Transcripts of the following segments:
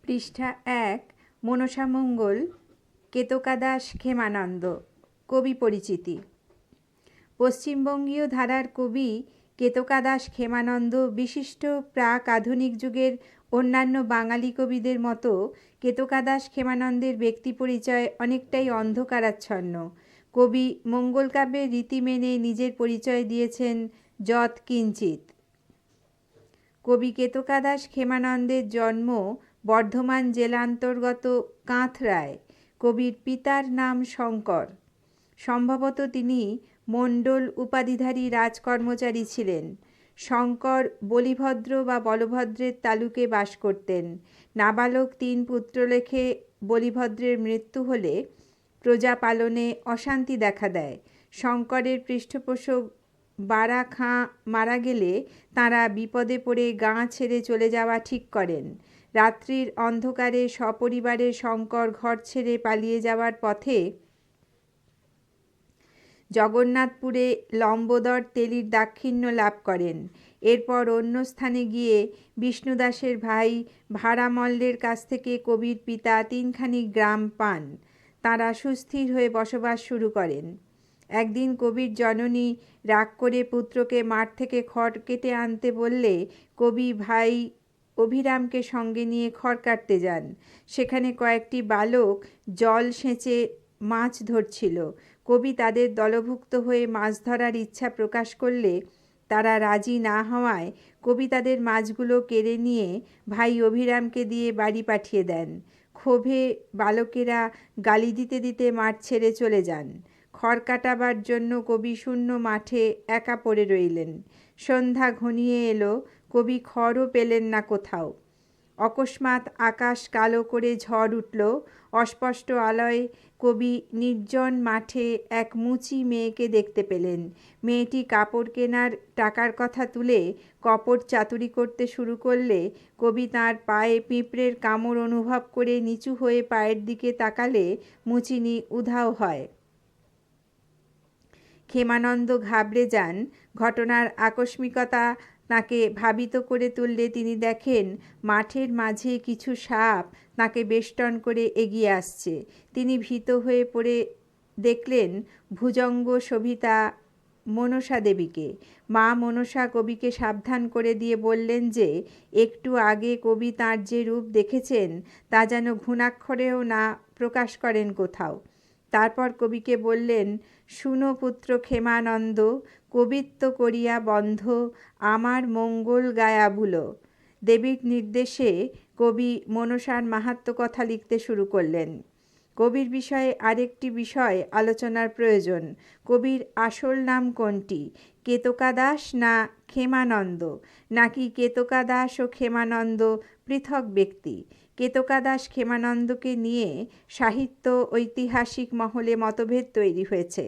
পৃষ্ঠা ১। মনসামঙ্গল, কেতকাদাস ক্ষেমানন্দ। কবি পরিচিতি। পশ্চিমবঙ্গীয় ধারার কবি কেতকাদাস ক্ষেমানন্দ বিশিষ্ট প্রাক আধুনিক যুগের অন্যান্য বাঙালি কবিদের মতো কেতকাদাস ক্ষেমানন্দের ব্যক্তি পরিচয় অনেকটাই অন্ধকারাচ্ছন্ন। কবি মঙ্গলকাব্যের রীতি মেনে নিজের পরিচয় দিয়েছেন যৎ কিঞ্চিৎ। কবি কেতকাদাস ক্ষেমানন্দের জন্ম বর্ধমান জেলান্তর্গত কাঁথরায়। কবির পিতার নাম শঙ্কর। সম্ভবত তিনি মণ্ডল উপাধিধারী রাজকর্মচারী ছিলেন। শঙ্কর বলিভদ্র বা বলভদ্রের তালুকে বাস করতেন। নাবালক 3 পুত্র রেখে বলিভদ্রের মৃত্যু হলে প্রজা পালনে অশান্তি দেখা দেয়। শঙ্করের পৃষ্ঠপোষক বারা খাঁ মারা গেলে তাঁরা বিপদে পড়ে গাঁ ছেড়ে চলে যাওয়া ঠিক করেন। রাত্রির অন্ধকারে সপরিবারে শঙ্কর ঘর ছেড়ে পালিয়ে যাওয়ার পথে জগন্নাথপুরে লম্বোদর তেলির দাক্ষিণ্য লাভ করেন। এরপর অন্য স্থানে গিয়ে বিষ্ণুদাসের ভাই ভাড়ামল্লের কাছ থেকে কবির পিতা 3খানি গ্রাম পান। তাঁরা সুস্থির হয়ে বসবাস শুরু করেন। একদিন কবির জননী রাগ করে পুত্রকে মাঠ থেকে খড় কেটে আনতে বললে কবি ভাই অভিরামকে সঙ্গে নিয়ে খড় কাটতে যান। সেখানে কয়েকটি বালক জল সেঁচে মাছ ধরছিল। কবি তাদের দলভুক্ত হয়ে মাছ ধরার ইচ্ছা প্রকাশ করলে তারা রাজি না হওয়ায় কবি তাদের মাছগুলো কেড়ে নিয়ে ভাই অভিরামকে দিয়ে বাড়ি পাঠিয়ে দেন। ক্ষোভে বালকেরা গালি দিতে দিতে মাঠ ছেড়ে চলে যান। খড় কাটাবার জন্য কবি শূন্য মাঠে একা পড়ে রইলেন। সন্ধ্যা ঘনিয়ে এলো, কবি খড়ও পেলেন না কোথাও। অকস্মাৎ আকাশ কালো করে ঝড় উঠল। অস্পষ্ট আলোয় কবি নির্জন মাঠে এক মুচি মেয়েকে দেখতে পেলেন। মেয়েটি কাপড় কেনার টাকার কথা তুলে কপট চাতুরি করতে শুরু করলে কবি তাঁর পায়ে পিঁপড়ের কামড় অনুভব করে নিচু হয়ে পায়ের দিকে তাকালে মুচিনি উধাও হয়। ক্ষেমানন্দ ঘাবড়ে যান। ঘটনার আকস্মিকতা তাঁকে ভাবিত করে তুললে তিনি দেখেন মাঠের মাঝে কিছু সাপ তাঁকে বেষ্টন করে এগিয়ে আসছে। তিনি ভীত হয়ে পড়ে দেখলেন ভুজঙ্গ শোভিতা মনসা দেবীকে। মা মনসা কবিকে সাবধান করে দিয়ে বললেন যে একটু আগে কবি তাঁর যে রূপ দেখেছেন তা যেন ঘুণাক্ষরেও না প্রকাশ করেন কোথাও। তারপর কবিকে বললেন, শুনো পুত্র ক্ষেমানন্দ, কবিত্ব করিয়া বন্ধ, আমার মঙ্গল গায়া বুলো। দেবীর নির্দেশে কবি মনসার মাহাত্ম্য কথা লিখতে শুরু করলেন। কবির বিষয়ে আরেকটি বিষয় আলোচনার প্রয়োজন। কবির আসল নাম কোনটি? কেতকাদাস না ক্ষেমানন্দ? নাকি কেতকাদাস ও ক্ষেমানন্দ পৃথক ব্যক্তি? কেতকাদাস ক্ষেমানন্দকে নিয়ে সাহিত্য ঐতিহাসিক মহলে মতভেদ তৈরি হয়েছে।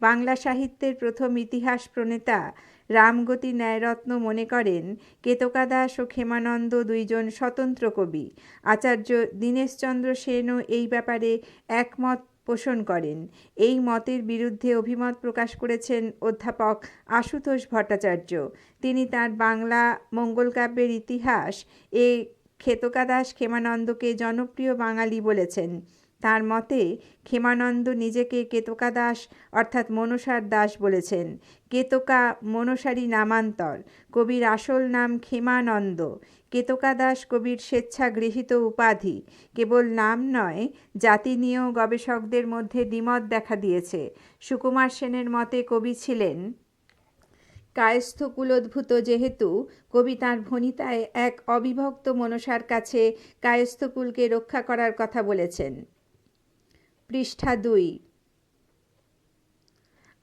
বাংলা সাহিত্যের প্রথম ইতিহাস প্রণেতা রামগতি ন্যায়রত্ন মনে করেন কেতকাদাস ও ক্ষেমানন্দ 2 জন স্বতন্ত্র কবি। আচার্য দীনেশচন্দ্র সেনও এই ব্যাপারে একমত পোষণ করেন। এই মতের বিরুদ্ধে অভিমত প্রকাশ করেছেন অধ্যাপক আশুতোষ ভট্টাচার্য। তিনি তাঁর বাংলা মঙ্গলকাব্যের ইতিহাস এ কেতকাদাস ক্ষেমানন্দকে জনপ্রিয় বাঙালি বলেছেন। তার মতে ক্ষেমানন্দ নিজেকে কেতকাদাস অর্থাৎ মনসার দাস বলেছেন। কেতকা মনসারই নামান্তর। কবির আসল নাম ক্ষেমানন্দ। কেতকাদাস কবির স্বেচ্ছাগৃহীত উপাধি। কেবল নাম নয়, জাতি নিয়েও গবেষকদের মধ্যে দ্বিমত দেখা দিয়েছে। সুকুমার সেনের মতে কবি ছিলেন কায়স্থ কুলোদ্ভূত, যেহেতু কবি তাঁর ভণিতায় এক অবিভক্ত মনসার কাছে কায়স্থকুলকে রক্ষা করার কথা বলেছেন। পৃষ্ঠা 2।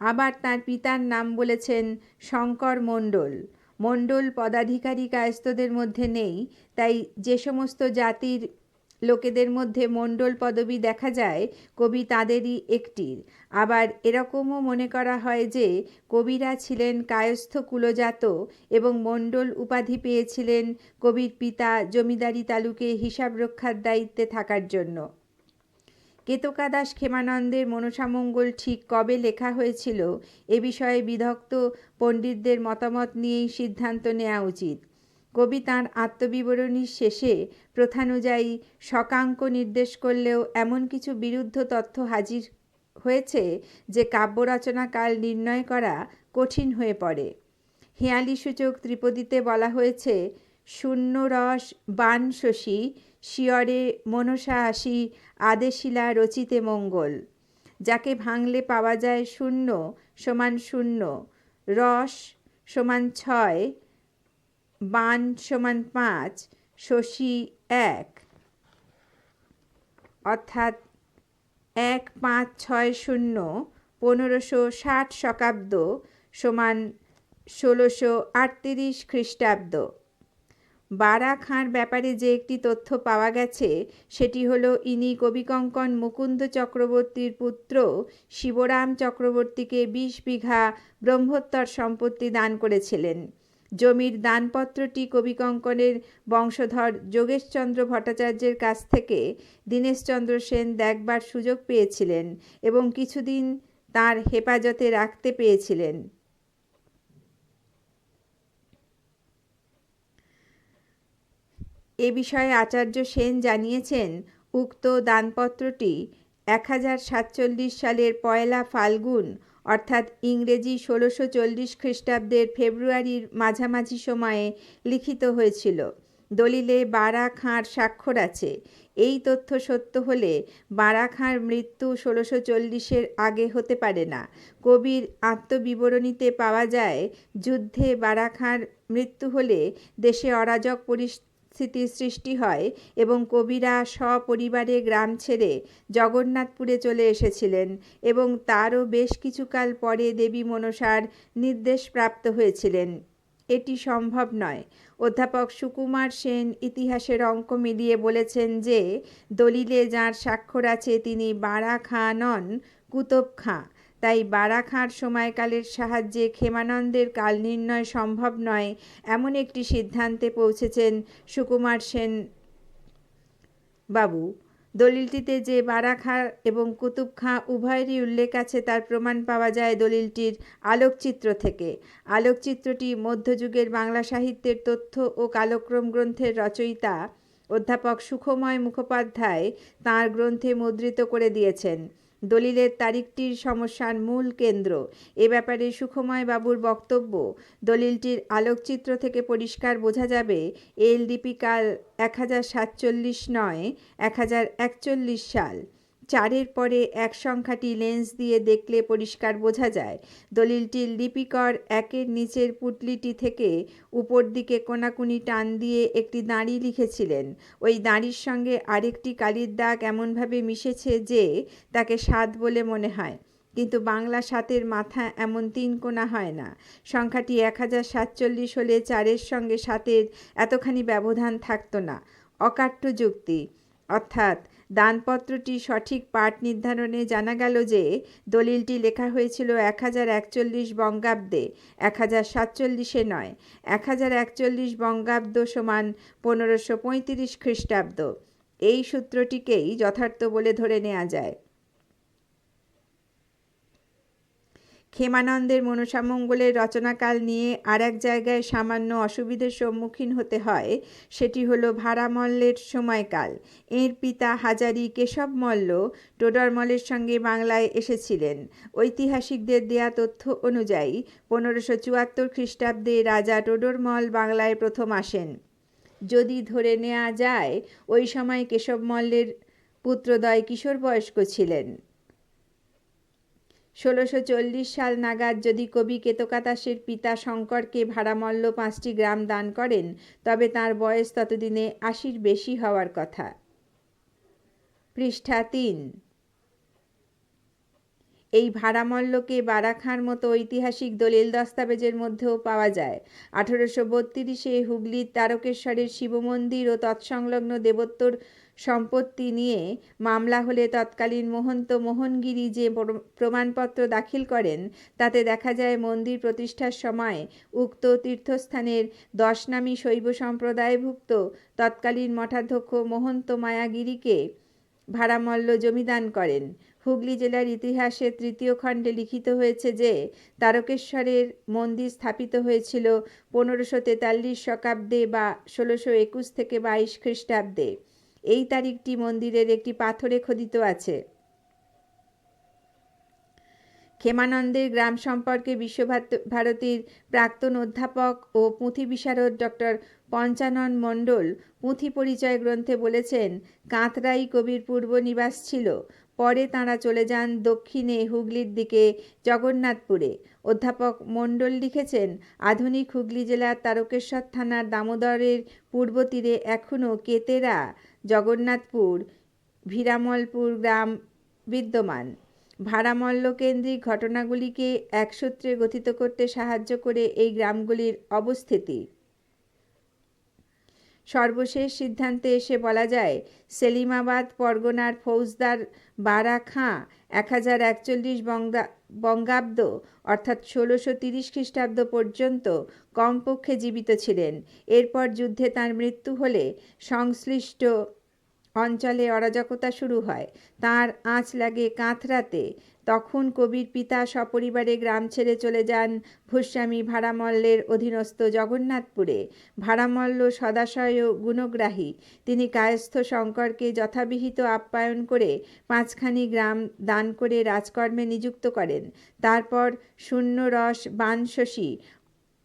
আবার তাঁর পিতার নাম বলেছেন শঙ্কর মণ্ডল। মণ্ডল পদাধিকারী কায়স্থদের মধ্যে নেই, তাই যে সমস্ত জাতির লোকেদের মধ্যে মণ্ডল পদবী দেখা যায় কবি তাদেরই একটির। আবার এরকমও মনে করা হয় যে কবিরা ছিলেন কায়স্থ কুলজাত এবং মণ্ডল উপাধি পেয়েছিলেন কবির পিতা জমিদারি তালুকে হিসাব রক্ষার দায়িত্বে থাকার জন্য। কেতকাদাস ক্ষেমানন্দের মনসামঙ্গল ঠিক কবে লেখা হয়েছিল এ বিষয়ে বিদগ্ধ পণ্ডিতদের মতামত নিয়েই সিদ্ধান্ত নেওয়া উচিত। কবি তাঁর আত্মবিবরণীর শেষে প্রথানুযায়ী শকাঙ্ক নির্দেশ করলেও এমন কিছু বিরুদ্ধ তথ্য হাজির হয়েছে যে কাব্য রচনাকাল নির্ণয় করা কঠিন হয়ে পড়ে। হেঁয়ালিসূচক ত্রিপদীতে বলা হয়েছে, শূন্য রস বান শশী শিয়রে মনসা আসি আদেশিলা রচিতে মঙ্গল। যাকে ভাঙলে পাওয়া যায় শূন্য সমান শূন্য, রস সমান 6, বান সমান 5, শশী 1, অর্থাৎ 1560 1560 শকাব্দ সমান 1638 খ্রিস্টাব্দ। বারা খাঁর ব্যাপারে যে একটি তথ্য পাওয়া গেছে সেটি হলো ইনি কবিকঙ্কন মুকুন্দ চক্রবর্তীর পুত্র শিবরাম চক্রবর্তীকে 20 বিঘা ব্রহ্মোত্তর সম্পত্তি দান করেছিলেন। জমির দানপত্রটি কবিকঙ্কনের বংশধর যোগেশচন্দ্র ভট্টাচার্যের কাছ থেকে দীনেশচন্দ্র সেন দেখবার সুযোগ পেয়েছিলেন এবং কিছুদিন তার হেফাজতে রাখতে পেয়েছিলেন। এ বিষয়ে আচার্য সেন জানিয়েছেন, উক্ত দানপত্রটি 1047 সালের 1 ফাল্গুন অর্থাৎ ইংরেজি 1640 খ্রিস্টাব্দের ফেব্রুয়ারির মাঝামাঝি সময়ে লিখিত হয়েছিল। দলিলে বারা খাঁর স্বাক্ষর আছে। এই তথ্য সত্য হলে বারা খাঁর মৃত্যু 1640-এর আগে হতে পারে না। কবির আত্মবিবরণীতে পাওয়া যায়, যুদ্ধে বারা খাঁর মৃত্যু হলে দেশে অরাজক পরিস্থিতির সৃষ্টি হয় এবং কবিরা সপরিবারে গ্রাম ছেড়ে জগন্নাথপুরে চলে এসেছিলেন এবং তারও বেশ কিছুকাল পরে দেবী মনসার নির্দেশ প্রাপ্ত হয়েছিলেন। এটি সম্ভব নয়। অধ্যাপক সুকুমার সেন ইতিহাসের অঙ্ক মিলিয়ে বলেছেন যে দলিলে যাঁর স্বাক্ষর আছে তিনি বারা খাঁ নন, কুতুব খাঁ। তাই বারা খাঁর সময়কালের সাহায্যে ক্ষেমানন্দের কাল নির্ণয় সম্ভব নয় এমন একটি সিদ্ধান্তে পৌঁছেছেন সুকুমার সেন বাবু। দলিলটিতে যে বারা খাঁ এবং কুতুব খাঁ উভয়েরই উল্লেখ আছে তার প্রমাণ পাওয়া যায় দলিলটির আলোকচিত্র থেকে। আলোকচিত্রটি মধ্যযুগের বাংলা সাহিত্যের তথ্য ও কালক্রম গ্রন্থের রচয়িতা অধ্যাপক সুখময় মুখোপাধ্যায় তাঁর গ্রন্থে মুদ্রিত করে দিয়েছেন। দলিলের তারিখটির সমস্যার মূল কেন্দ্র। এ ব্যাপারে সুখময় বাবুর বক্তব্য, দলিলটির আলোকচিত্র থেকে পরিষ্কার বোঝা যাবে এর লিপিকাল 1047 নয় 1041 সাল। 4-এর পরে 1 সংখ্যাটি লেন্স দিয়ে দেখলে পরিষ্কার বোঝা যায়। দলিলটির লিপিকর 1-এর নিচের পুটলিটি থেকে উপর দিকে কোনাকুনি টান দিয়ে একটি দাঁড়ি লিখেছিলেন। ওই দাঁড়ির সঙ্গে আরেকটি কালির দাগ এমনভাবে মিশেছে যে তাকে 7 বলে মনে হয়, কিন্তু বাংলা 7-এর মাথা এমন 3 কোনা হয় না। সংখ্যাটি 1047 হলে 4-এর সঙ্গে 7-এর এতখানি ব্যবধান থাকতো না। অকাট্য যুক্তি, অর্থাৎ দানপত্রটি সঠিক পাঠ নির্ধারণে জানা গেল যে দলিলটি লেখা হয়েছিল 1041 বঙ্গাব্দে, 1047-এ নয়। 1041 বঙ্গাব্দ সমান 1535 খ্রিস্টাব্দ। এই সূত্রটিকেই যথার্থ বলে ধরে নেওয়া যায়। ক্ষেমানন্দের মনসামঙ্গলের রচনাকাল নিয়ে আর এক জায়গায় সামান্য অসুবিধার সম্মুখীন হতে হয়। সেটি হলো ভাড়ামল্লের সময়কাল। এর পিতা হাজারি কেশব মল্ল টোডরমলের সঙ্গে বাংলায় এসেছিলেন। ঐতিহাসিকদের দেয়া তথ্য অনুযায়ী 1574 খ্রিস্টাব্দে রাজা টোডরমল বাংলায় প্রথম আসেন। যদি ধরে নেওয়া যায় ওই সময় কেশব মল্লের পুত্রদ্বয় কিশোর বয়স্ক ছিলেন। 1640 সাল নাগাদ যদি কবি কেতকাদাসের পিতা শঙ্করকে ভাড়ামল্ল 5টি গ্রাম দান করেন তবে তার বয়স ততদিনে 80-র বেশি হওয়ার কথা। পৃষ্ঠা 3। এই ভাড়ামল্লকে বারা খাঁর মতো ঐতিহাসিক দলিল দস্তাবেজের মধ্যেও পাওয়া যায়। 1832-এ হুগলির তারকেশ্বরের শিবমন্দির ও তৎসংলগ্ন দেবোত্তর সম্পত্তি নিয়ে মামলা হলে তৎকালীন মহন্ত মোহনগিরি যে প্রমাণপত্র দাখিল করেন তাতে দেখা যায় মন্দির প্রতিষ্ঠার সময় উক্ত তীর্থস্থানের 10 নামী শৈব সম্প্রদায়ভুক্ত তৎকালীন মঠাধ্যক্ষ মহন্ত মায়াগিরিকে ভাড়ামল্ল জমিদান করেন। হুগলি জেলার ইতিহাসে 3য় খণ্ডে লিখিত হয়েছে যে তারকেশ্বরের মন্দির স্থাপিত হয়েছিল 1543 শকাব্দে বা 1621 থেকে 22 খ্রিস্টাব্দে। এই তারিখটি মন্দিরের একটি পাথরে খোদিত আছে। ক্ষেমানন্দের গ্রাম সম্পর্কে বিশ্বভারতীর প্রাক্তন অধ্যাপক ও পুঁথি বিশারদ ডক্টর পঞ্চানন মণ্ডল পুঁথি পরিচয় গ্রন্থে বলেছেন, কাঁতরাই কবির পূর্ব নিবাস ছিল। পরে তাঁরা চলে যান দক্ষিণে হুগলির দিকে জগন্নাথপুরে। অধ্যাপক মণ্ডল লিখেছেন, আধুনিক হুগলি জেলার তারকেশ্বর থানার দামোদরের পূর্ব তীরে এখনও কেতেরা, জগন্নাথপুর, ভিরামলপুর গ্রাম বিদ্যমান। ভাড়ামল্ল কেন্দ্রিক ঘটনাগুলিকে এক সূত্রে গঠিত করতে সাহায্য করে এই গ্রামগুলির অবস্থিতি। সর্বশেষ সিদ্ধান্তে এসে বলা যায়, সেলিমাবাদ পরগনার ফৌজদার বারা খাঁ 1041 বঙ্গাব্দ অর্থাৎ 1630 খ্রিস্টাব্দ পর্যন্ত কমপক্ষে জীবিত ছিলেন। এরপর যুদ্ধে তাঁর মৃত্যু হলে সংশ্লিষ্ট অঞ্চলে অরাজকতা শুরু হয়। তাঁর আঁচ লাগে কাঁথরাতে। তখন কবির পিতা সপরিবারে গ্রাম ছেড়ে চলে যান ভূস্বামী ভাড়ামল্লের অধীনস্থ জগন্নাথপুরে। ভাড়ামল্ল সদাশয় গুণগ্রাহী। তিনি কায়স্থ শঙ্করকে যথাবিহিত আপ্যায়ন করে 5খানি গ্রাম দান করে রাজকর্মে নিযুক্ত করেন। তারপর শূন্যরস বানশশী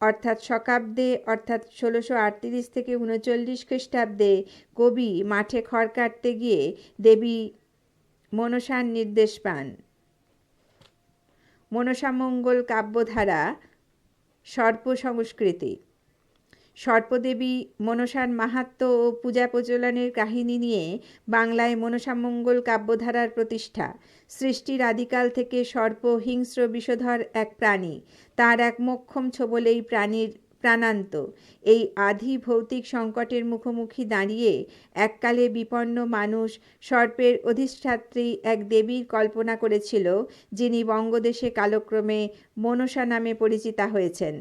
অর্থাৎ শকাব্দে অর্থাৎ 1638 থেকে 39 খ্রিস্টাব্দে কবি মাঠে খড় কাটতে গিয়ে দেবী মনসার নির্দেশ পান। মনসামঙ্গল কাব্যধারা সর্প সংস্কৃতি। সর্পদেবী মনসার মাহাত্ম্য ও পূজা প্রচলনের কাহিনী নিয়ে বাংলায় মনসামঙ্গল কাব্যধারার প্রতিষ্ঠা। সৃষ্টির আদিকাল থেকে সর্প হিংস্র বিষধর এক প্রাণী। তার এক মোক্ষম ছোবলেই প্রাণীর প্রাণান্ত। এই আধি ভৌতিক সংকটের মুখোমুখি দাঁড়িয়ে এককালে বিপন্ন মানুষ সর্পের অধিষ্ঠাত্রী এক দেবীর কল্পনা করেছিল, যিনি বঙ্গদেশে কালক্রমে মনসা নামে পরিচিতা হয়েছেন।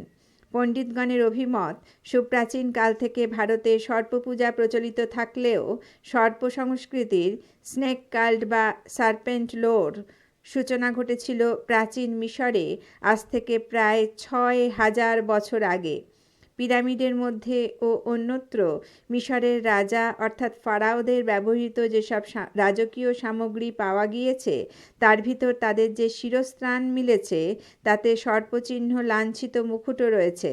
পণ্ডিতগণের অভিমত, সুপ্রাচীন কাল থেকে ভারতে সর্পপূজা প্রচলিত থাকলেও সর্প সংস্কৃতির স্নেক কাল্ট বা সার্পেন্ট লোর সূচনা ঘটেছিল প্রাচীন মিশরে আজ থেকে প্রায় 6000 বছর আগে। পিরামিডের মধ্যে ও অন্যত্র মিশরের রাজা অর্থাৎ ফারাওদের ব্যবহৃত যেসব রাজকীয় সামগ্রী পাওয়া গিয়েছে তার ভিতর তাদের যে শিরস্ত্রাণ মিলেছে তাতে সর্পচিহ্ন লাঞ্ছিত মুকুটও রয়েছে।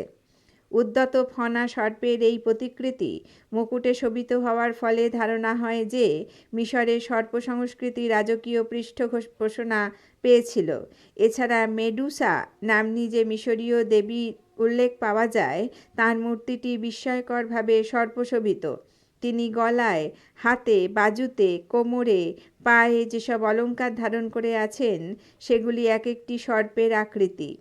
উদ্যত ফনা সর্পের এই প্রতিকৃতি মুকুটে শোভিত হওয়ার ফলে ধারণা হয় যে মিশরের সর্প সংস্কৃতি রাজকীয় পৃষ্ঠপোষণা পেয়েছিল। এছাড়া মেডুসা নাম্নী যে মিশরীয় দেবীর উল্লেখ পাওয়া যায় তার মূর্তিটি বিস্ময়করভাবে সর্পশোভিত। তিনি গলায়, হাতে, বাজুতে, কোমরে, পায়ে যেসব অলঙ্কার ধারণ করে আছেন সেগুলি এক একটি সর্পের আকৃতি।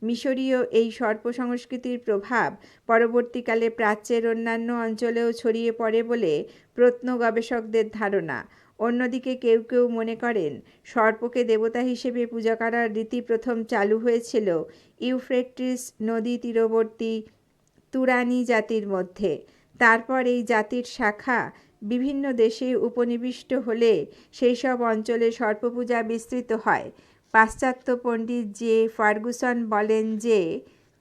মিশরীয় এই সর্প সংস্কৃতির প্রভাব পরবর্তীকালে প্রাচ্যের অন্যান্য অঞ্চলেও ছড়িয়ে পড়ে বলে প্রত্ন গবেষকদের ধারণা। অন্যদিকে কেউ কেউ মনে করেন সর্পকে দেবতা হিসেবে পূজা করার রীতি প্রথম চালু হয়েছিল ইউফ্রেটিস নদী তীরবর্তী তুরানি জাতির মধ্যে। তারপর এই জাতির শাখা বিভিন্ন দেশে উপনিবিষ্ট হলে সেই সব অঞ্চলে সর্পপূজা বিস্তৃত হয়। পাশ্চাত্য পণ্ডিত জে ফার্গুসন বলেন যে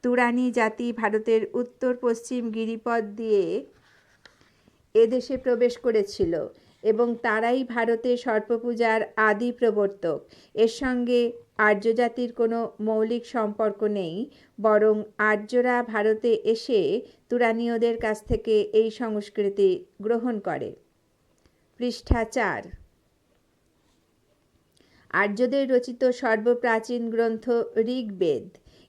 তুরানি জাতি ভারতের উত্তর পশ্চিম গিরিপথ দিয়ে এদেশে প্রবেশ করেছিল এবং তারাই ভারতে সর্পপূজার আদি প্রবর্তক। এর সঙ্গে আর্য জাতির কোনো মৌলিক সম্পর্ক নেই, বরং আর্যরা ভারতে এসে তুরানীয়দের কাছ থেকে এই সংস্কৃতি গ্রহণ করে। পৃষ্ঠা 4। আর্যদের রচিত সর্বপ্রাচীন গ্রন্থ ঋগ্বেদ।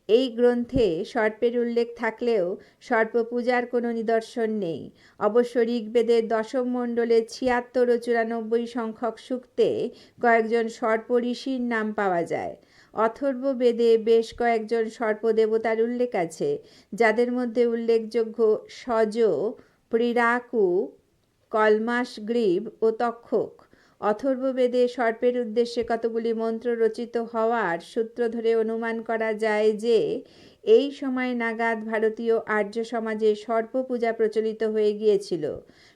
এই গ্রন্থে সর্পের উল্লেখ থাকলেও সর্পপূজার কোনো নিদর্শন নেই। অবশ্য ঋগ্বেদের দশম মণ্ডলে 76 ও 94 সংখ্যক সূক্তে কয়েকজন সর্প ঋষির নাম পাওয়া যায়। অথর্ব বেদে বেশ কয়েকজন সর্প দেবতার উল্লেখ আছে, যাদের মধ্যে উল্লেখযোগ্য সজ, প্রিরাকু, কলমাস গ্রীব ও তক্ষক। অথর্ববেদে সর্পের উদ্দেশ্যে কতগুলি মন্ত্র রচিত হওয়ার সূত্র ধরে অনুমান করা যায় যে এই সময় নাগাদ ভারতীয় আর্য সমাজে সর্পপূজা প্রচলিত হয়ে গিয়েছিল।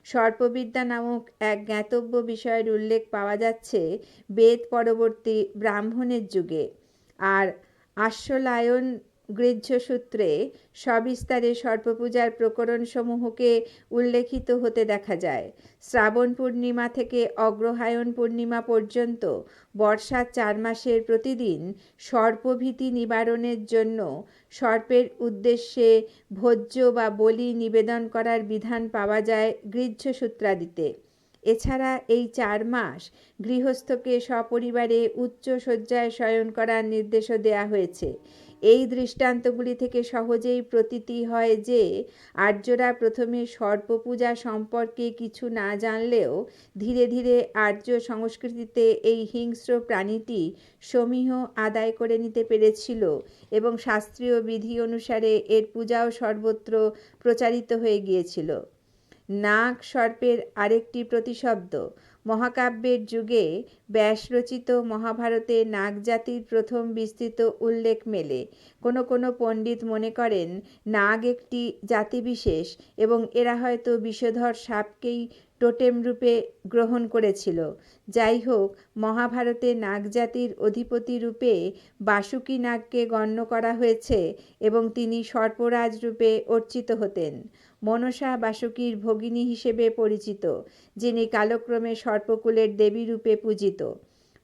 সর্পবিদ্যা নামক এক জ্ঞাতব্য বিষয়ের উল্লেখ পাওয়া যাচ্ছে বেদ পরবর্তী ব্রাহ্মণের যুগে। আর আশ্বলায়ন গৃহ্য সূত্রে সবিস্তারে সর্পপূজার প্রকরণসমূহকে উল্লেখিত হতে দেখা যায়। শ্রাবণ পূর্ণিমা থেকে অগ্রহায়ণ পূর্ণিমা পর্যন্ত বর্ষার 4 মাসের প্রতিদিন সর্পভীতি নিবারণের জন্য সর্পের উদ্দেশ্যে ভোজ্য বা বলি নিবেদন করার বিধান পাওয়া যায় গৃহ্য সূত্রাদিতে। এছাড়া এই 4 মাস গৃহস্থকে সপরিবারে উচ্চ শয্যায় শয়ন করার নির্দেশও দেয়া হয়েছে। এই দৃষ্টান্তগুলি থেকে সহজেই প্রতীতি হয় যে আর্যরা প্রথমে সর্পপূজা সম্পর্কে কিছু না জানলেও ধীরে ধীরে আর্য সংস্কৃতিতে এই হিংস্র প্রাণীটি সমীহ আদায় করে নিতে পেরেছিল এবং শাস্ত্রীয় বিধি অনুসারে এর পূজাও সর্বত্র প্রচারিত হয়ে গিয়েছিল। নাগ সর্পের আরেকটি প্রতিশব্দ। মহাকাব্যের যুগে ব্যাসরচিত মহাভারতে নাগ জাতির প্রথম বিস্তৃত উল্লেখ মেলে। কোনো কোনো পণ্ডিত মনে করেন নাগ একটি জাতিবিশেষ এবং এরা হয়তো বিষধর সাপকেই টোটেম রূপে গ্রহণ করেছিল। যাই হোক, মহাভারতে নাগ জাতির অধিপতি রূপে বাসুকী নাগকে গণ্য করা হয়েছে এবং তিনি সর্পরাজ রূপে অর্চিত হতেন। মনসা বাসুকীর ভগিনী হিসেবে পরিচিত, যিনি কালক্রমে সর্পকুলের দেবী রূপে পূজিত।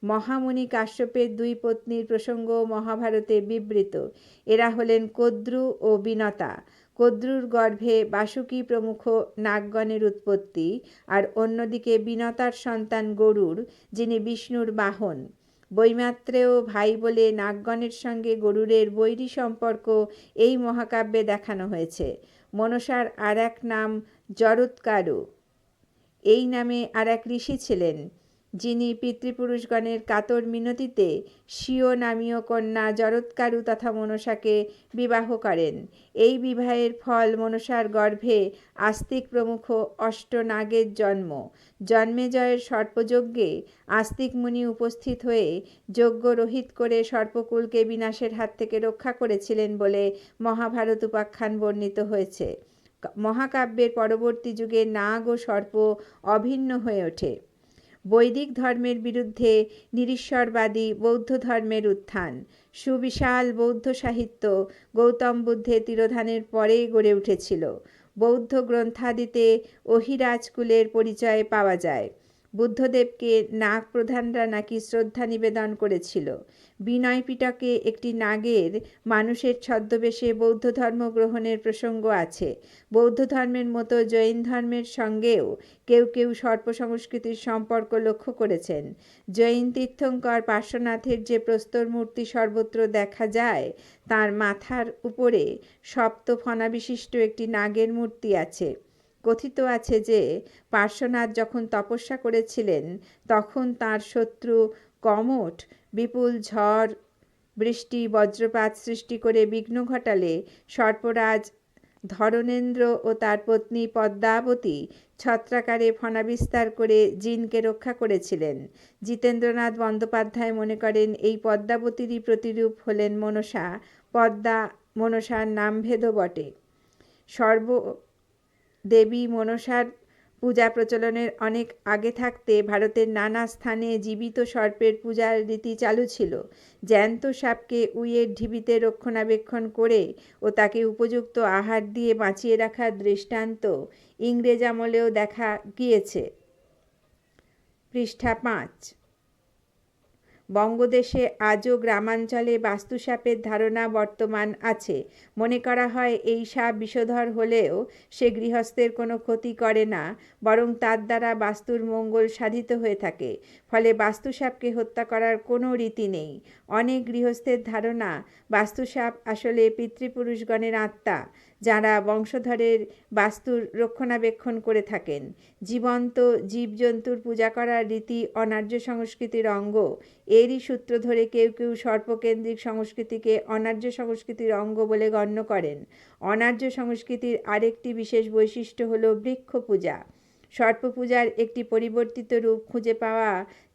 মহামুনি কাশ্যপের 2 পত্নীর প্রসঙ্গ মহাভারতে বিবৃত। এরা হলেন কদ্রু ও বিনতা। কদ্রুর গর্ভে বাসুকী প্রমুখ নাগগণের উৎপত্তি, আর অন্যদিকে বিনতার সন্তান গরুড়, যিনি বিষ্ণুর বাহন। বৈমাত্রেয় ভাই বলে নাগগণের সঙ্গে গরুড়ের বৈরী সম্পর্ক এই মহাকাব্যে দেখানো হয়েছে। মনসার আর এক নাম জরৎকারু। এই নামে আর এক ঋষি ছিলেন, যিনি পিতৃপুরুষগণের কাতর মিনতিতে স্বীয় নামীয় কন্যা জরৎকারু তথা মনসাকে বিবাহ করেন। এই বিবাহের ফল মনসার গর্ভে আস্তিক প্রমুখ অষ্টনাগের জন্ম। জন্মেজয়ের সর্পযজ্ঞে আস্তিক মুনি উপস্থিত হয়ে যজ্ঞ রহিত করে সর্পকুলকে বিনাশের হাত থেকে রক্ষা করেছিলেন বলে মহাভারত উপাখ্যান বর্ণিত হয়েছে। মহাকাব্যের পরবর্তী যুগে নাগ ও সর্প অভিন্ন হয়ে ওঠে। বৈদিক ধর্মের বিরুদ্ধে নিরীশ্বরবাদী বৌদ্ধ ধর্মের উত্থান। সুবিশাল বৌদ্ধ সাহিত্য গৌতম বুদ্ধের তিরোধানের পরেই গড়ে উঠেছিল। বৌদ্ধ গ্রন্থাদিতে অহিরাজকুলের পরিচয় পাওয়া যায়। বুদ্ধদেবকে নাগ প্রধানরা নাকি শ্রদ্ধা নিবেদন করেছিল। বিনয় পিটকে একটি নাগের মানুষের ছদ্মবেশে বৌদ্ধ ধর্ম গ্রহণের প্রসঙ্গ আছে। বৌদ্ধ ধর্মের মতো জৈন ধর্মের সঙ্গেও কেউ কেউ সর্প সংস্কৃতির সম্পর্ক লক্ষ্য করেছেন। জৈন তীর্থঙ্কর পার্শ্বনাথের যে প্রস্তর মূর্তি সর্বত্র দেখা যায়, তার মাথার উপরে সপ্ত ফণা বিশিষ্ট একটি নাগের মূর্তি আছে। কথিত আছে যে পার্শ্বনাথ যখন তপস্যা করেছিলেন, তখন তার শত্রু কমঠ বিপুল ঝড় বৃষ্টি বজ্রপাত সৃষ্টি করে বিঘ্ন ঘটালে সর্পরাজ ধরণেন্দ্র ও তার পত্নী পদ্মাবতী ছত্রাকারে ফণা বিস্তার করে জিনকে রক্ষা করেছিলেন। জিতেন্দ্রনাথ বন্দ্যোপাধ্যায় মনে করেন এই পদ্মাবতীরই প্রতিরূপ হলেন মনসা। পদ্মা মনসার নামভেদও বটে। দেবী মনসার পূজা প্রচলনের অনেক আগে থাকতে ভারতের নানা স্থানে জীবিত সর্পের পূজার রীতি চালু ছিল। জ্যান্ত সাপকে উইয়ের ঢিবিতে রক্ষণাবেক্ষণ করে ও তাকে উপযুক্ত আহার দিয়ে বাঁচিয়ে রাখার দৃষ্টান্ত ইংরেজ আমলেও দেখা গিয়েছে। পৃষ্ঠা 5। বঙ্গদেশে আজও গ্রামাঞ্চলে বাস্তুসাপের ধারণা বর্তমান আছে। মনে করা হয় এই সাপ বিষধর হলেও সে গৃহস্থের কোনো ক্ষতি করে না, বরং তার দ্বারা বাস্তুর মঙ্গল সাধিত হয়ে থাকে। ফলে বাস্তুসাপকে হত্যা করার কোনো রীতি নেই। অনেক গৃহস্থের ধারণা বাস্তুসাপ আসলে পিতৃপুরুষগণের আত্মা, যারা বংশধরের বাস্তুর রক্ষণাবেক্ষণ করে থাকেন। জীবন্ত জীবজন্তুর পূজা করার রীতি অনার্য সংস্কৃতির অঙ্গ। এরই সূত্র ধরে কেউ কেউ সর্পকেন্দ্রিক সংস্কৃতিকে অনার্য সংস্কৃতির অঙ্গ বলে গণ্য করেন। অনার্য সংস্কৃতির আরেকটি বিশেষ বৈশিষ্ট্য হল বৃক্ষ পূজা। সর্পপূজার একটি পরিবর্তিত রূপ খুঁজে পাওয়া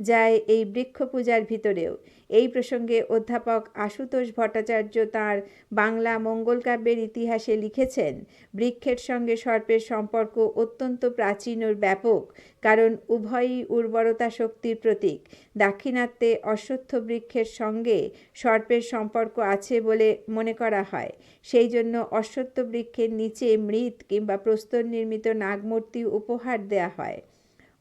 যায় এই বৃক্ষ পূজার ভিতরেও। এই প্রসঙ্গে অধ্যাপক আশুতোষ ভট্টাচার্য তাঁর বাংলা মঙ্গল কাব্যের ইতিহাসে লিখেছেন, বৃক্ষের সঙ্গে সর্পের সম্পর্ক অত্যন্ত প্রাচীন ও ব্যাপক, কারণ উভয়ই উর্বরতা শক্তির প্রতীক। দাক্ষিণাত্যে অশ্বত্থ বৃক্ষের সঙ্গে সর্পের সম্পর্ক আছে বলে মনে করা হয়। সেই জন্য অশ্বত্থ বৃক্ষের নিচে মৃৎ কিংবা প্রস্তর নির্মিত নাগমূর্তি উপহার দেয়া হয়।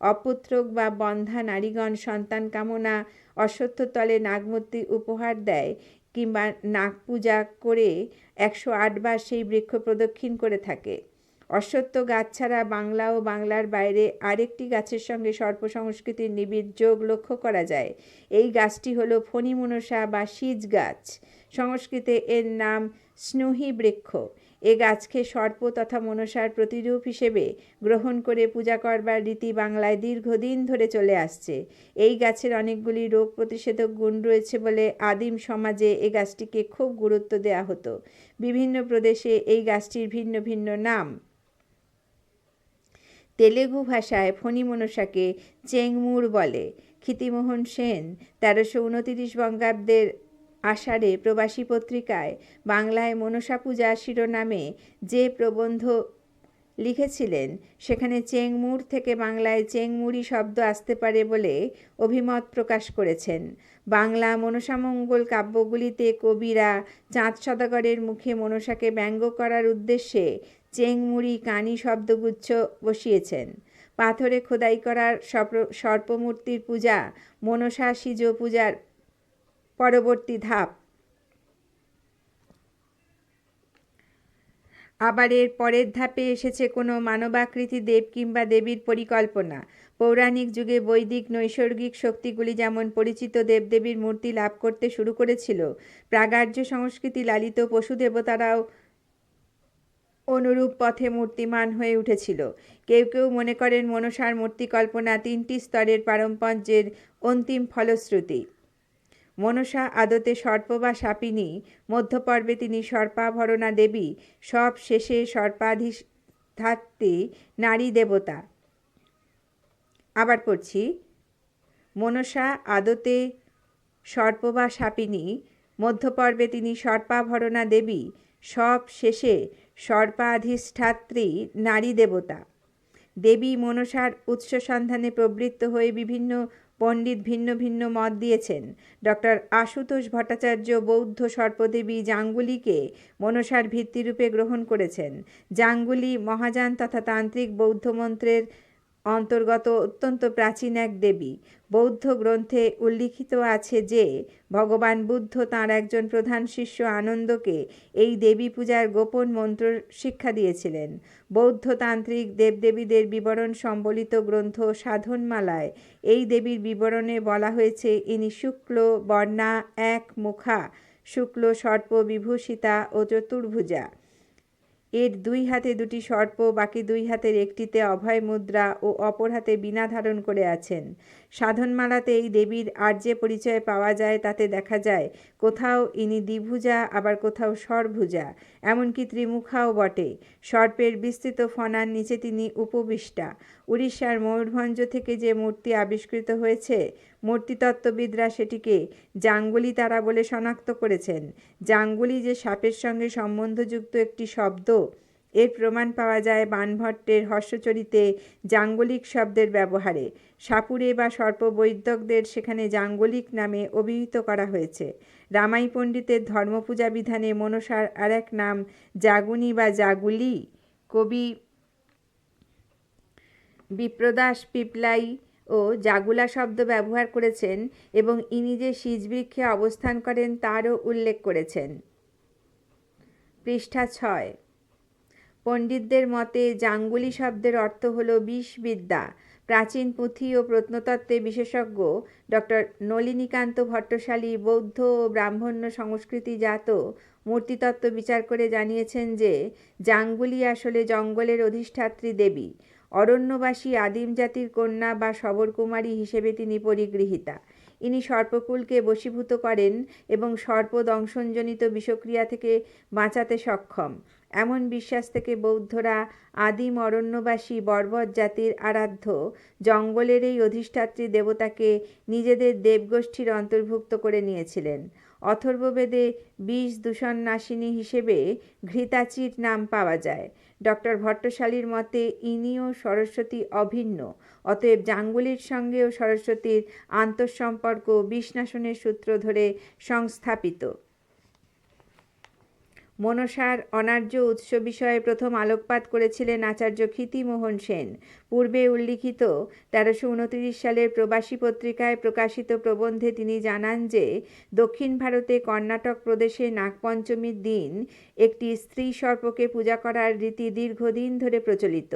অপুত্রক বা বন্ধা নারীগণ সন্তান কামনা অশ্বত্থতলে নাগমূর্তি উপহার দেয় কিংবা নাগ পূজা করে 108 বার সেই বৃক্ষ প্রদক্ষিণ করে থাকে। অশ্বত্থ গাছ ছাড়া বাংলা ও বাংলার বাইরে আরেকটি গাছের সঙ্গে সর্প সংস্কৃতির নিবিড় যোগ লক্ষ্য করা যায়। এই গাছটি হলো ফণিমনসা বা সিজ গাছ। সংস্কৃতে এর নাম স্নুহী বৃক্ষ। এ গাছকে সর্প তথা মনসার প্রতিরূপ হিসেবে গ্রহণ করে পূজা করবার রীতি বাংলায় দীর্ঘদিন ধরে চলে আসছে। এই গাছের অনেকগুলি রোগ প্রতিষেধক গুণ রয়েছে বলে আদিম সমাজে এই গাছটিকে খুব গুরুত্ব দেওয়া হতো। বিভিন্ন প্রদেশে এই গাছটির ভিন্ন ভিন্ন নাম। তেলেগু ভাষায় ফণিমনসাকে চেংমুর বলে। ক্ষিতিমোহন সেন 1329 বঙ্গাব্দের আষাঢ়ে প্রবাসী পত্রিকায় বাংলায় মনসা পূজা শিরোনামে যে প্রবন্ধ লিখেছিলেন, সেখানে চেংমুর থেকে বাংলায় চেংমুড়ি শব্দ আসতে পারে বলে অভিমত প্রকাশ করেছেন। বাংলা মনসামঙ্গল কাব্যগুলিতে কবিরা চাঁদ সদাগরের মুখে মনসাকে ব্যঙ্গ করার উদ্দেশ্যে চেংমুড়ি কানি শব্দগুচ্ছ বসিয়েছেন। পাথরে খোদাই করার সর্পমূর্তির পূজা মনসা সিজ পূজার পরবর্তী ধাপ। আবার এর পরের ধাপে এসেছে কোনো মানবাকৃতি দেব কিংবা দেবীর পরিকল্পনা। পৌরাণিক যুগে বৈদিক নৈসর্গিক শক্তিগুলি যেমন পরিচিত দেবদেবীর মূর্তি লাভ করতে শুরু করেছিল, প্রাগার্য সংস্কৃতি লালিত পশু দেবতারাও অনুরূপ পথে মূর্তিমান হয়ে উঠেছিল। কেউ কেউ মনে করেন মনসার মূর্তিকল্পনা 3টি স্তরের পারম্পর্যের অন্তিম ফলশ্রুতি। মনসা আদতে সর্প বা সাপিনী, মধ্যপর্বে তিনি সর্পাভরণা দেবী, সব শেষে সর্পাধিষ্ঠাত্রী নারী দেবতা। আবার পড়ছি, মনসা আদতে সর্প বা সাপিনী, মধ্যপর্বে তিনি সর্পাভরণা দেবী, সব শেষে সর্পাধিষ্ঠাত্রী নারী দেবতা। দেবী মনসার উৎস সন্ধানে প্রবৃত্ত হয়ে বিভিন্ন পণ্ডিত ভিন্ন ভিন্ন মত দিয়েছেন। ডক্টর আশুতোষ ভট্টাচার্য বৌদ্ধ সর্পদেবী জাঙ্গুলিকে মনসার ভিত্তিরূপে গ্রহণ করেছেন। জাঙ্গুলি মহাযান তথা তান্ত্রিক বৌদ্ধ মন্ত্রের অন্তর্গত অত্যন্ত প্রাচীন এক দেবী। বৌদ্ধ গ্রন্থে উল্লিখিত আছে যে ভগবান বুদ্ধ তাঁর একজন প্রধান শিষ্য আনন্দকে এই দেবী পূজার গোপন মন্ত্র শিক্ষা দিয়েছিলেন। বৌদ্ধ তান্ত্রিক দেবদেবীদের বিবরণ সম্বলিত গ্রন্থ সাধনমালায় এই দেবীর বিবরণে বলা হয়েছে, ইনি শুক্ল বর্ণা, এক মুখা, শুক্ল সর্প বিভূষিতা ও চতুর্ভুজা। এর 2 হাতে 2টি সর্প, বাকি 2 হাতের একটিতে অভয় মুদ্রা ও অপর হাতে বীণা ধারণ করে আছেন। সাধনমালাতে এই দেবীর আর যে পরিচয় পাওয়া যায় তাতে দেখা যায় কোথাও ইনি দ্বিভুজা, আবার কোথাও স্বরভুজা, এমনকি ত্রিমুখাও বটে। সর্পের বিস্তৃত ফণার নিচে তিনি উপবিষ্টা। উড়িষ্যার ময়ূরভঞ্জ থেকে যে মূর্তি আবিষ্কৃত হয়েছে, মূর্তিতত্ত্ববিদরা সেটিকে জাঙ্গুলি তারা বলে শনাক্ত করেছেন। জাঙ্গুলি যে সাপের সঙ্গে সম্বন্ধযুক্ত একটি শব্দ, এর প্রমাণ পাওয়া যায় বাণভট্টের হর্ষচরিতে জাঙ্গলিক শব্দের ব্যবহারে। সাপুড়ে বা সর্পবৈদ্যকদের সেখানে জাঙ্গলিক নামে অভিহিত করা হয়েছে। রামাই পণ্ডিতের ধর্মপূজা বিধানে মনসার আর এক নাম জাগুনি বা জাগুলি। কবি বিপ্রদাস পিপলাই ও জাগুলা শব্দ ব্যবহার করেছেন এবং ইনি যে সিজবৃক্ষে অবস্থান করেন তারও উল্লেখ করেছেন। পৃষ্ঠা 6। পণ্ডিতদের মতে জাঙ্গুলি শব্দের অর্থ হল বিষবিদ্যা। প্রাচীন পুঁথি ও প্রত্নতত্ত্বে বিশেষজ্ঞ ডক্টর নলিনীকান্ত ভট্টশালী বৌদ্ধ ও ব্রাহ্মণ্য সংস্কৃতিজাত মূর্তিতত্ত্ব বিচার করে জানিয়েছেন যে জাঙ্গুলি আসলে জঙ্গলের অধিষ্ঠাত্রী দেবী। অরণ্যবাসী আদিম জাতির কন্যা বা শবরকুমারী হিসেবে তিনি পরিগৃহীতা। ইনি সর্পকুলকে বশীভূত করেন এবং সর্পদংশনজনিত বিষক্রিয়া থেকে বাঁচাতে সক্ষম। এমন বিশ্বাস থেকে বৌদ্ধরা আদিম অরণ্যবাসী বর্বর জাতির আরাধ্য জঙ্গলের এই অধিষ্ঠাত্রী দেবতাকে নিজেদের দেবগোষ্ঠীর অন্তর্ভুক্ত করে নিয়েছিলেন। অথর্ববেদে বিষ দূষণনাশিনী হিসেবে ঘৃতাচির নাম পাওয়া যায়। ডক্টর ভট্টশালীর মতে ইনিও সরস্বতী অভিন্ন, অতএব জাঙ্গুলির সঙ্গেও সরস্বতীর আন্তঃসম্পর্ক বিষনাশনের সূত্র ধরে সংস্থাপিত। মনসার অনার্য উৎস বিষয়ে প্রথম আলোকপাত করেছিলেন আচার্য ক্ষিতিমোহন সেন। পূর্বে উল্লিখিত 1329 সালের প্রবাসী পত্রিকায় প্রকাশিত প্রবন্ধে তিনি জানান যে দক্ষিণ ভারতে কর্ণাটক প্রদেশে নাগপঞ্চমীর দিন একটি স্ত্রী সর্পকে পূজা করার রীতি দীর্ঘদিন ধরে প্রচলিত।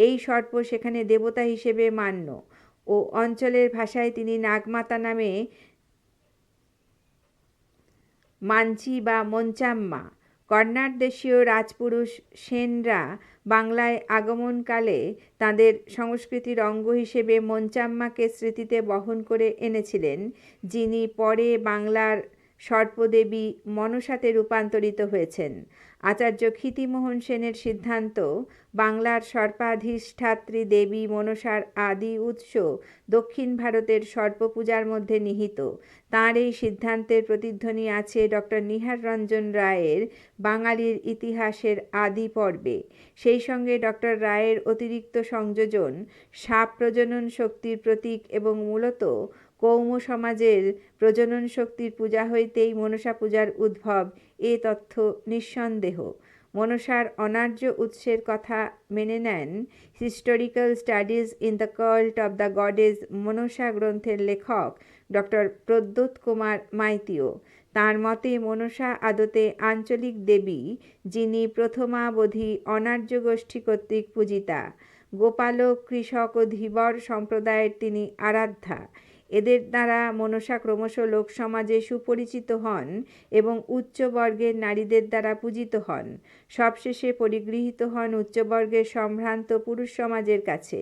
এই সর্প সেখানে দেবতা হিসেবে মান্য ও অঞ্চলের ভাষায় তিনি নাগমাতা নামে মানচি বা মঞ্চাম্মা। কর্ণাট দেশীয় রাজপুরুষ সেনরা বাংলায় আগমনকালে তাঁদের সংস্কৃতির অঙ্গ হিসেবে মঞ্চাম্মাকে স্মৃতিতে বহন করে এনেছিলেন, যিনি পরে বাংলার সর্পদেবী মনসাতে রূপান্তরিত হয়েছেন। আচার্য ক্ষিতিমোহন সেনের সিদ্ধান্ত, বাংলার সর্পাধিষ্ঠাত্রী দেবী মনসার আদি উৎস দক্ষিণ ভারতের সর্পপূজার মধ্যে নিহিত। তাঁর এই সিদ্ধান্তের প্রতিধ্বনি আছে ডক্টর নিহার রঞ্জন রায়ের বাঙালির ইতিহাসের আদি পর্বে। সেই সঙ্গে ডক্টর রায়ের অতিরিক্ত সংযোজন সাপ প্রজনন শক্তির প্রতীক এবং মূলত কৌম সমাজের প্রজনন শক্তির পূজা হইতেই মনসা পূজার উদ্ভব, এ তথ্য নিঃসন্দেহ। মনসার অনার্য উৎসের কথা মেনে নেন historical studies in the cult of the goddess Manasa গ্রন্থের লেখক ডক্টর প্রদ্যোৎ কুমার মাইতিও। তাঁর মতে মনসা আদতে আঞ্চলিক দেবী, যিনি প্রথমাবধি অনার্য গোষ্ঠী কর্তৃক পূজিতা। গোপালক, কৃষক ও ধীবর সম্প্রদায়ের তিনি আরাধ্যা। এদের দ্বারা মনসা ক্রমশ লোকসমাজে সুপরিচিত হন এবং উচ্চবর্গের নারীদের দ্বারা পূজিত হন। সবশেষে পরিগৃহীত হন উচ্চবর্গের সম্ভ্রান্ত পুরুষ সমাজের কাছে।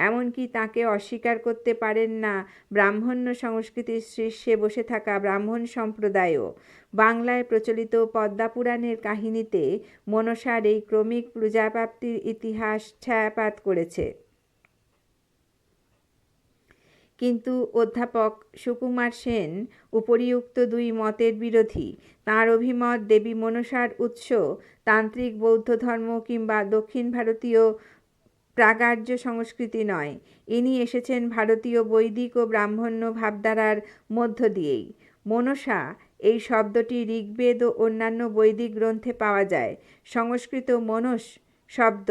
এমনকি তাকে অস্বীকার করতে পারেন না ব্রাহ্মণ্য সংস্কৃতির শীর্ষে বসে থাকা ব্রাহ্মণ সম্প্রদায়ও। বাংলায় প্রচলিত পদ্মাপুরাণের কাহিনীতে মনসার এই ক্রমিক পূজাপ্রাপ্তির ইতিহাস ছায়াপাত করেছে। কিন্তু অধ্যাপক সুকুমার সেন উপরিউক্ত দুই মতের বিরোধী। তাঁর অভিমত, দেবী মনসার উৎস তান্ত্রিক বৌদ্ধ ধর্ম কিংবা দক্ষিণ ভারতীয় প্রাগার্য সংস্কৃতি নয়। ইনি এসেছেন ভারতীয় বৈদিক ও ব্রাহ্মণ্য ভাবধারার মধ্য দিয়েই। মনসা এই শব্দটি ঋগ্বেদ ও অন্যান্য বৈদিক গ্রন্থে পাওয়া যায়। সংস্কৃত মনস শব্দ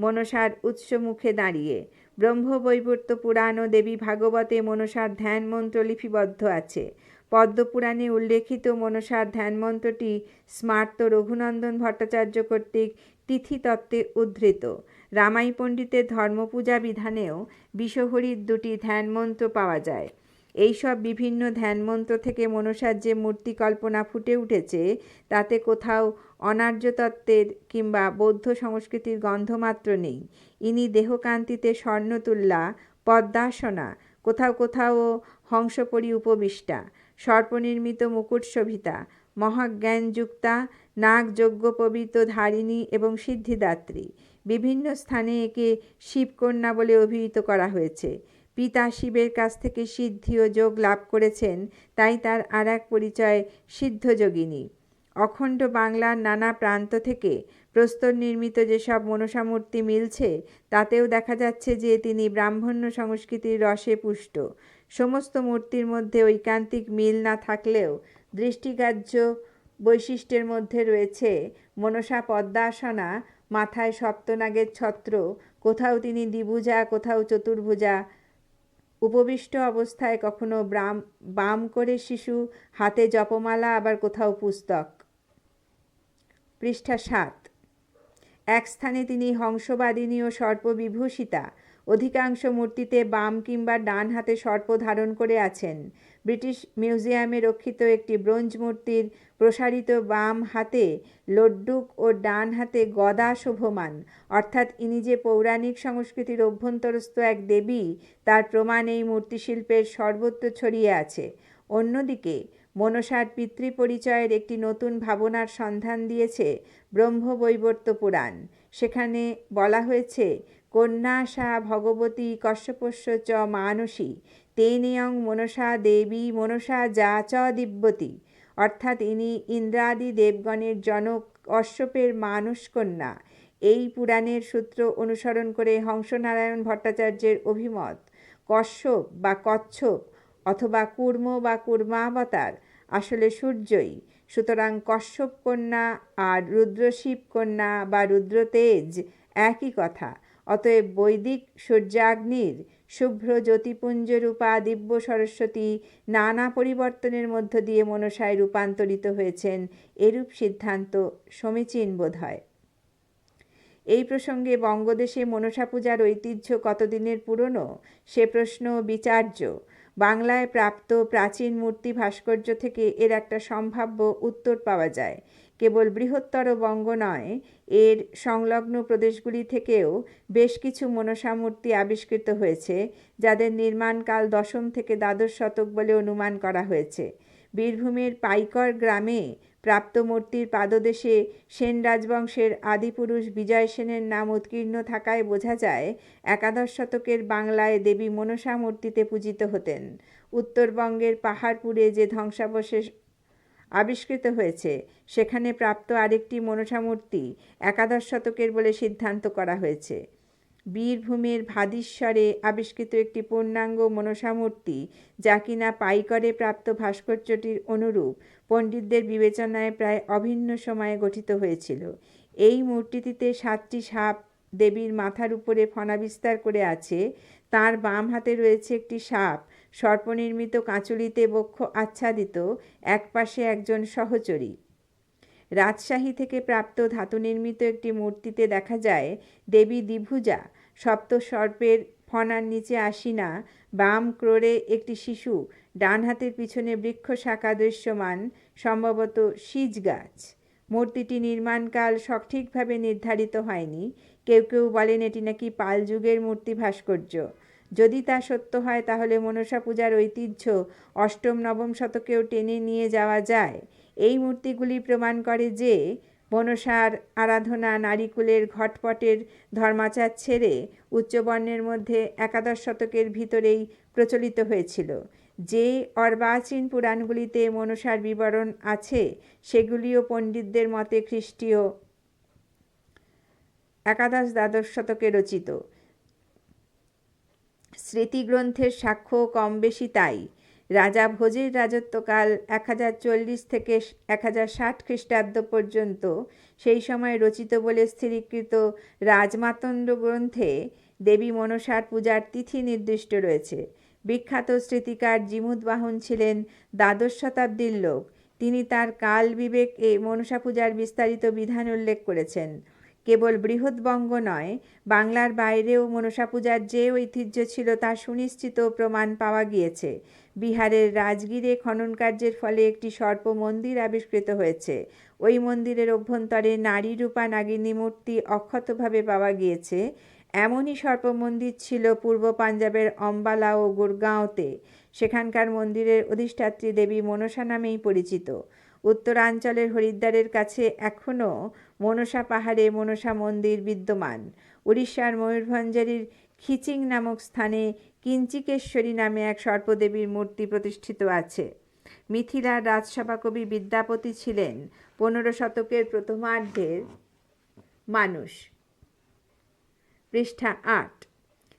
মনসার উৎস মুখে দাঁড়িয়ে। ব্রহ্মবৈবর্ত পুরাণ ও দেবী ভাগবতে মনসার ধ্যান মন্ত্র লিপিবদ্ধ আছে। পদ্মপুরাণে উল্লেখিত মনসার ধ্যান মন্ত্রটি স্মার্ত রঘুনন্দন ভট্টাচার্য কর্তৃক তিথিতত্ত্বে উদ্ধৃত। রামাই পণ্ডিতের ধর্মপূজা বিধানেও বিষহরির দুটি ধ্যানমন্ত্র পাওয়া যায়। এইসব বিভিন্ন ধ্যানমন্ত্র থেকে মনসার যে মূর্তি কল্পনা ফুটে উঠেছে, তাতে কোথাও অনার্য তত্ত্বের কিংবা বৌদ্ধ সংস্কৃতির গন্ধমাত্র নেই। ইনি দেহকান্তিতে স্বর্ণতুল্লা, পদ্মাসনা, কোথাও কোথাও হংসপরি উপবিষ্টা, সর্পনির্মিত মুকুটশোভিতা, মহাজ্ঞানযুক্তা, নাগ যজ্ঞোপবীত ধারিণী এবং সিদ্ধিদাত্রী। বিভিন্ন স্থানে একে শিবকন্যা বলে অভিহিত করা হয়েছে। পিতা শিবের কাছ থেকে সিদ্ধি ও যোগ লাভ করেছেন, তাই তার আর এক পরিচয় সিদ্ধযোগিনী। অখণ্ড বাংলার নানা প্রান্ত থেকে প্রস্তর নির্মিত যেসব মনসা মূর্তি মিলছে, তাতেও দেখা যাচ্ছে যে তিনি ব্রাহ্মণ্য সংস্কৃতির রসে পুষ্ট। সমস্ত মূর্তির মধ্যে ঐকান্তিক মিল না থাকলেও দৃষ্টিগ্রাহ্য বৈশিষ্ট্যের মধ্যে রয়েছে মনসা পদ্মাসনা, মাথায় সপ্তনাগের ছত্র, কোথাও তিনি দ্বিভুজা, কোথাও চতুর্ভুজা, উপবিষ্ট অবস্থায় কখনো বাম করে শিশু, হাতে জপমালা, আবার কোথাও পুস্তক। পৃষ্ঠা 7। এক স্থানে তিনি হংসবাদিনী ও সর্পবিভূষিতা। অধিকাংশ মূর্তিতে বাম কিংবা ডান হাতে সর্প ধারণ করে আছেন। ব্রিটিশ মিউজিয়ামে রক্ষিত একটি ব্রোঞ্জ মূর্তির প্রসারিত বাম হাতে লড্ডুক ও ডান হাতে গদা শোভমান, অর্থাৎ ইনি যে পৌরাণিক সংস্কৃতির অভ্যন্তরস্থ এক দেবী, তার প্রমাণ এই মূর্তিশিল্পের সর্বত্র ছড়িয়ে আছে। অন্যদিকে মনসার পিতৃপরিচয়ের একটি নতুন ভাবনার সন্ধান দিয়েছে ব্রহ্মবৈবর্ত পুরাণ। সেখানে বলা হয়েছে, কন্যা সা ভগবতী কশ্যপস্য চ মানসী তেনেয়ং মনসা দেবী মনসা যা চ দিব্যতি। অর্থাৎ ইনি ইন্দ্রাদি দেবগণের জনক কশ্যপের মানস কন্যা। এই পুরাণের সূত্র অনুসরণ করে হংসনারায়ণ ভট্টাচার্যের অভিমত, কশ্যপ বা কচ্ছপ অথবা কুর্ম বা কুর্মাবতার আসলে সূর্যই। সুতরাং কশ্যপ কন্যা আর রুদ্রশিব কন্যা বা রুদ্রতেজ একই কথা। অতএব বৈদিক সূর্যাগ্নির শুভ্র জ্যোতিপুঞ্জরূপা দিব্য সরস্বতী নানা পরিবর্তনের মধ্য দিয়ে মনসায় রূপান্তরিত হয়েছেন, এরূপ সিদ্ধান্ত সমীচীন বোধ হয়। এই প্রসঙ্গে বঙ্গদেশে মনসা পূজার ঐতিহ্য কতদিনের পুরনো সে প্রশ্ন বিচার্য। বাংলায় প্রাপ্ত প্রাচীন মূর্তি ভাস্কর্য থেকে এর একটা সম্ভাব্য উত্তর পাওয়া যায়। কেবল বৃহত্তর বঙ্গ নয়, এর সংলগ্ন প্রদেশগুলি থেকেও বেশ কিছু মনসা মূর্তি আবিষ্কৃত হয়েছে, যাদের নির্মাণকাল দশম থেকে দ্বাদশ শতক বলে অনুমান করা হয়েছে। বীরভূমের পাইকর গ্রামে প্রাপ্ত মূর্তির পাদদেশে সেন রাজবংশের আদিপুরুষ বিজয় সেনের নাম উৎকীর্ণ থাকায় বোঝা যায় একাদশ শতকের বাংলায় দেবী মনসা মূর্তিতে পূজিত হতেন। উত্তরবঙ্গের পাহাড়পুরে যে ধ্বংসাবশেষ আবিষ্কৃত হয়েছে সেখানে প্রাপ্ত আরেকটি মনসা মূর্তি একাদশ শতকের বলে সিদ্ধান্ত করা হয়েছে। বীরভূমের ভাদিশ্বরে আবিষ্কৃত একটি পূর্ণাঙ্গ মনসা মূর্তি, যা কিনা পাইকরে প্রাপ্ত ভাস্কর্যটির অনুরূপ, পণ্ডিতদের বিবেচনায় প্রায় অভিন্ন সময়ে গঠিত হয়েছিল। এই মূর্তিটিতে 7টি সাপ দেবীর মাথার উপরে ফণা বিস্তার করে আছে। তার বাম হাতে রয়েছে একটি সাপ সর্পনির্মিত কাঁচুলিতে বক্ষ আচ্ছাদিত, একপাশে একজন সহচরী। রাজশাহী থেকে প্রাপ্ত ধাতু নির্মিত একটি মূর্তিতে দেখা যায় দেবী দ্বিভুজা, সপ্ত সর্পের ফণার নিচে আসীনা, বাম ক্রোড়ে একটি শিশু, ডান হাতের পিছনে বৃক্ষ শাখা দৃশ্যমান, সম্ভবত সিজ গাছ। মূর্তিটি নির্মাণকাল সঠিকভাবে নির্ধারিত হয়নি। কেউ কেউ বলেন এটি নাকি পাল যুগের মূর্তি ভাস্কর্য। যদি তা সত্য হয় তাহলে মনসা পূজার ঐতিহ্য অষ্টম নবম শতকেও টেনে নিয়ে যাওয়া যায়। এই মূর্তিগুলি প্রমাণ করে যে মনসার আরাধনা নারীকুলের ঘটপটের ধর্মাচার ছেড়ে উচ্চবর্ণের মধ্যে একাদশ শতকের ভিতরেই প্রচলিত হয়েছিল। যে অর্বাচীন পুরাণগুলিতে মনসার বিবরণ আছে সেগুলিও পণ্ডিতদের মতে খ্রিস্টীয় একাদশ দ্বাদশ শতকে রচিত। স্মৃতিগ্রন্থের সাক্ষ্য কম বেশি তাই। রাজা ভোজের রাজত্বকাল 1040 থেকে 1060 খ্রিস্টাব্দ পর্যন্ত, সেই সময় রচিত বলে স্থিরীকৃত রাজমাতণ্ড গ্রন্থে দেবী মনসার পূজার তিথি নির্দিষ্ট রয়েছে। বিখ্যাত স্মৃতিকার জিমুদবাহন ছিলেন দ্বাদশ শতাব্দীর লোক। তিনি তার কাল বিবেকে মনসা পূজার বিস্তারিত বিধান উল্লেখ করেছেন। কেবল বৃহৎবঙ্গ নয়, বাংলার বাইরেও মনসা পূজার যে ঐতিহ্য ছিল তার সুনিশ্চিত প্রমাণ পাওয়া গিয়েছে। বিহারের রাজগীরে খনন কার্যের ফলে একটি সর্প মন্দির আবিষ্কৃত হয়েছে। ওই মন্দিরের অভ্যন্তরে নারী রূপা নাগিনী মূর্তি অক্ষতভাবে পাওয়া গিয়েছে। এমনই সর্প মন্দির ছিল পূর্ব পাঞ্জাবের অম্বালা ও গুরগাঁওতে। সেখানকার মন্দিরের অধিষ্ঠাত্রী দেবী মনসা নামেই পরিচিত। উত্তরাঞ্চলের হরিদ্বারের কাছে এখনও মনসা পাহাড়ে মনসা মন্দির বিদ্যমান। উড়িষ্যার ময়ূরভঞ্জের খিচিং নামক স্থানে কিঞ্চিকেশ্বরী নামে এক সর্পদেবীর মূর্তি প্রতিষ্ঠিত আছে। মিথিলার রাজসভা কবি বিদ্যাপতি ছিলেন 15 শতকের প্রথমার্ধের মানুষ। পৃষ্ঠা 8।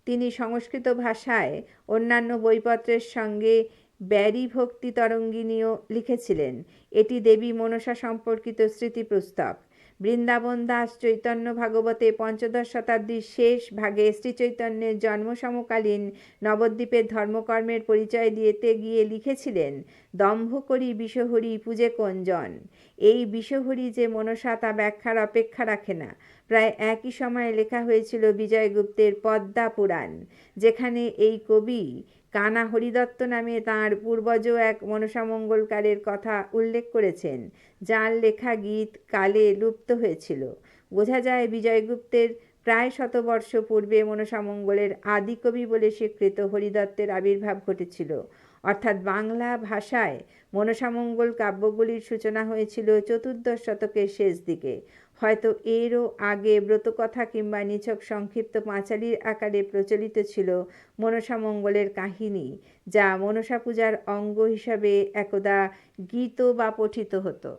তিনি সংস্কৃত ভাষায় অন্যান্য বইপত্রের সঙ্গে ব্যারী ভক্তি তরঙ্গিনীও লিখেছিলেন। এটি দেবী মনসা সম্পর্কিত স্মৃতিপুস্তক। বৃন্দাবন দাস চৈতন্য ভাগবতে 15 শতাব্দীর শেষ ভাগে শ্রীচৈতন্যের জন্ম সমকালীন নবদ্বীপের ধর্মকর্মের পরিচয় দিতে গিয়ে লিখেছিলেন, দম্ভ করি বিষহরি পূজে কোনজন। এই বিষহরি যে মনসা তা ব্যাখ্যার অপেক্ষা রাখে না। প্রায় একই সময়ে লেখা হয়েছিল বিজয়গুপ্তের পদ্মা পুরাণ, যেখানে এই কবি কানা হরিদত্ত নামে তাঁর পূর্বজ এক মনসামঙ্গলকারের কথা উল্লেখ করেছেন, যাঁর লেখা গীত কালে লুপ্ত হয়েছিল। বোঝা যায় বিজয়গুপ্তের প্রায় শতবর্ষ পূর্বে মনসামঙ্গলের আদিকবি বলে স্বীকৃত হরিদত্তের আবির্ভাব ঘটেছিল। অর্থাৎ বাংলা ভাষায় মনসামঙ্গল কাব্যগুলির সূচনা হয়েছিল চতুর্দশ শতকের শেষ দিকে। হয়তো এরও আগে ব্রতকথা কিংবা নিছক সংক্ষিপ্ত পাঁচালীর আকারে প্রচলিত ছিল মনসামঙ্গলের কাহিনী, যা মনসা পূজার অঙ্গ হিসাবে একদা গীত বা পঠিত হতো।